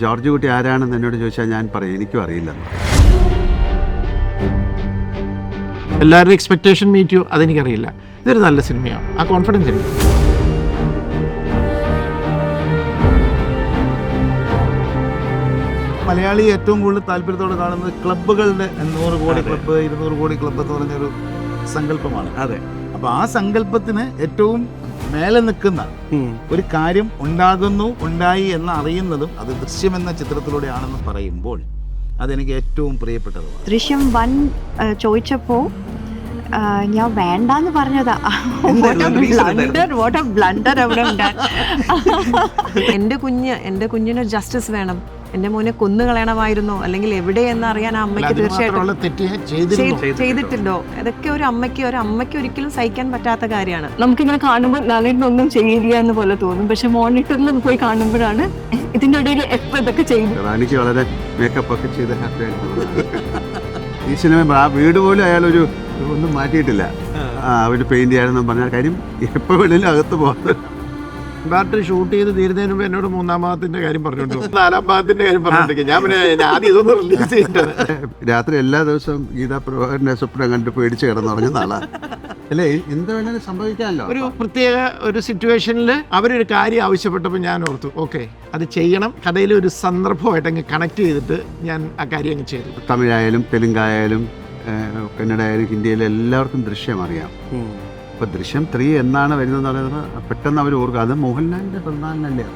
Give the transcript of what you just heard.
George കുട്ടി ആരാണെന്ന് എന്നോട് ചോദിച്ചാൽ ഞാൻ പറയും എനിക്കും അറിയില്ലെന്ന്. എല്ലാവരുടെ എക്സ്പെക്ടേഷൻ മീറ്റ് യു അതെനിക്കറിയില്ല. ഇതൊരു നല്ല സിനിമയാണ്, ആ കോൺഫിഡൻസ് ഉണ്ട്. മലയാളി ഏറ്റവും കൂടുതൽ താല്പര്യത്തോടെ കാണുന്നത് ക്ലബ്ബുകളുടെ 100 കോടി ക്ലബ്ബ് 200 കോടി ക്ലബ്ബ് എന്ന് പറഞ്ഞൊരു സങ്കല്പമാണ്. അതെ. അപ്പോൾ ആ സങ്കല്പത്തിന് ഏറ്റവും മേലെ നിൽക്കുന്ന ഒരു കാര്യം ഉണ്ടായി എന്ന് അറിയുന്നതും അത് ദൃശ്യം എന്ന ചിത്രത്തിലൂടെയാണെന്ന് പറയുമ്പോൾ അതെനിക്ക് ഏറ്റവും പ്രിയപ്പെട്ടതുമാണ്. ദൃശ്യം 1 ചോദിച്ചപ്പോൾ ഞാൻ വേണ്ടാന്ന് പറഞ്ഞതാ. ബ്ലണ്ടർ അവിടെ എൻ്റെ കുഞ്ഞിന് ജസ്റ്റിസ് വേണം, എൻ്റെ മോനെ കൊന്നു കളയണമായിരുന്നോ അല്ലെങ്കിൽ എവിടെയെന്ന് അറിയാൻ ആ അമ്മയ്ക്ക് തീർച്ചയായിട്ടും ചെയ്തിട്ടുണ്ടോ? ഇതൊക്കെ ഒരു അമ്മയ്ക്ക് ഒരിക്കലും സഹിക്കാൻ പറ്റാത്ത കാര്യമാണ്. നമുക്കിങ്ങനെ കാണുമ്പോൾ ലാലേട്ടനൊന്നും ചെയ്യില്ല എന്ന് പോലെ തോന്നും, പക്ഷെ മോണിറ്ററിൽ പോയി കാണുമ്പോഴാണ് ഇതിൻ്റെ ഇടയിൽ എപ്പോൾ ഇതൊക്കെ ചെയ്തു. റാണിക്ക് വളരെ മേക്കപ്പ് ഒക്കെ ചെയ്ത് ഹാപ്പി ആയിട്ട് ഈ സിനിമ ആ വീട് പോലും അയാളൊരു ഒന്നും മാറ്റിയിട്ടില്ല. ഒരു പെയിന്റ് ചെയ്യാനെന്നും പറഞ്ഞ കാര്യം എപ്പോൾ വേണേലും അകത്ത് പോകാറ്. ബാറ്ററി ഷൂട്ട് ചെയ്ത് തീരുന്നതിന് മുമ്പ് എന്നോട് 3-ാം ഭാഗത്തിന്റെ കാര്യം പറഞ്ഞോണ്ടു, 4-ാം ഭാഗത്തിന്റെ കാര്യം പറഞ്ഞോണ്ടിരിക്കും. ഞാൻ പിന്നെ ആദ്യം ഇതൊന്നും റിലീസ് ചെയ്തിട്ടത്. രാത്രി എല്ലാ ദിവസവും ഗീതാ പ്രഭാകരന്റെ സ്വപ്നം കണ്ട് പേടിച്ച് കിടന്നുറങ്ങുന്ന നാളാണ്. അല്ലേ, എന്ത് വേണേലും സംഭവിക്കാമല്ലോ. ഒരു പ്രത്യേക ഒരു സിറ്റുവേഷനിൽ അവരൊരു കാര്യം ആവശ്യപ്പെട്ടപ്പോൾ ഞാൻ ഓർത്തു ഓക്കെ അത് ചെയ്യണം, കഥയിൽ ഒരു സന്ദർഭമായിട്ട് അങ്ങ് കണക്ട് ചെയ്തിട്ട് ഞാൻ ആ കാര്യം അങ്ങ് ചെയ്തു. തമിഴായാലും തെലുങ്കായാലും കന്നഡ ആയാലും ഹിന്ദിയിലും എല്ലാവർക്കും ദൃശ്യം അറിയാം. അപ്പോൾ ദൃശ്യം 3 എന്നാണ് വരുന്നതെന്ന് പറയുന്നത് പെട്ടെന്ന് അവർ ഓർക്കുക. അത് മോഹൻലാലിൻ്റെ പിറന്നാളിനല്ലേ